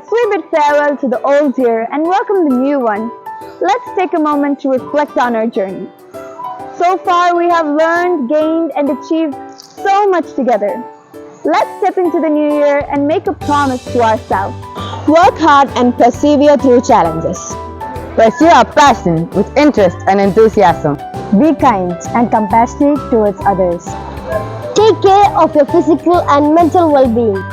As we bid farewell to the old year and welcome the new one, let's take a moment to reflect on our journey. So far, we have learned, gained, and achieved so much together. Let's step into the new year and make a promise to ourselves. Work hard and persevere through challenges. Pursue our passion with interest and enthusiasm. Be kind and compassionate towards others. Take care of your physical and mental well-being.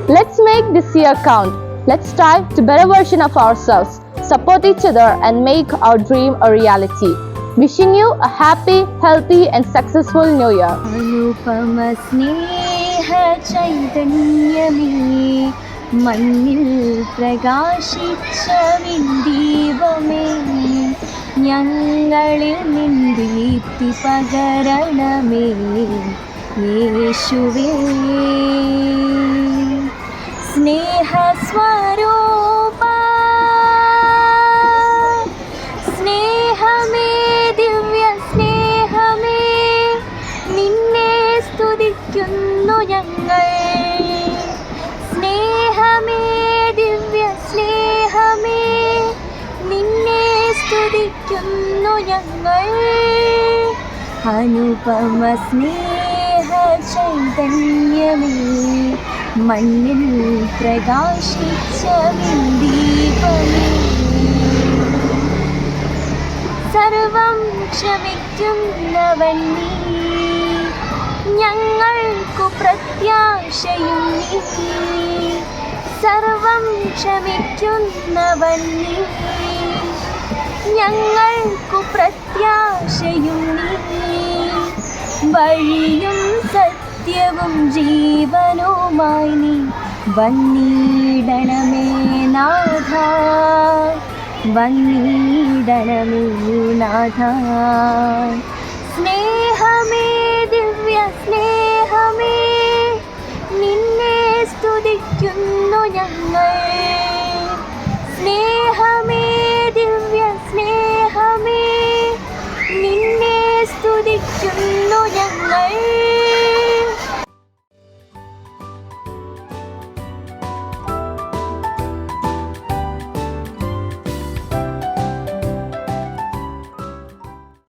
Let's make this year count. Let's strive to better version of ourselves, support each other and make our dream a reality. Wishing you a happy, healthy and successful new year. Anupama സ്നേഹ ചൈതന്യമേ മണ്ണിൽ പ്രകാശിച്ച ദീപമേ ഞങ്ങളിൽ നിന്ദീപ്തി പകരണമേ യേശുവേ സ്നേഹസ്വരൂപ സ്നേഹമേ ദിവ്യ സ്നേഹമേ നിന്നെ സ്തുതിക്കുന്നു ഞങ്ങൾ സ്നേഹമേ ദിവ്യ സ്നേഹമേ നിന്നെ സ്തുതിക്കുന്നു ഞങ്ങൾ അനുപമ സ്നേഹ ചൈതന്യമേ മണ്ണിൽ പ്രകാശിച്ച ദീപമേ സർവം ക്ഷമിക്കുന്നവൻ നീ ഞങ്ങൾക്കു പ്രത്യാശയും നീ സർവം ക്ഷമിക്കുന്നവൻ നീ ഞങ്ങൾക്കു പ്രത്യാശയും നീ വഴിയും സത്യവും ജീവനുമായി നീ വന്നിടണമേ നാഥ വന്നിടണമേ നാഥ സ്നേഹമേ ദിവ്യ സ്നേഹമേ നിന്നെ സ്തുതിക്കുന്നു ഞങ്ങൾ സ്നേഹമേ ദിവ്യ സ്നേഹമേ നിന്നെ സ്തുതിക്കുന്നു ഞങ്ങൾ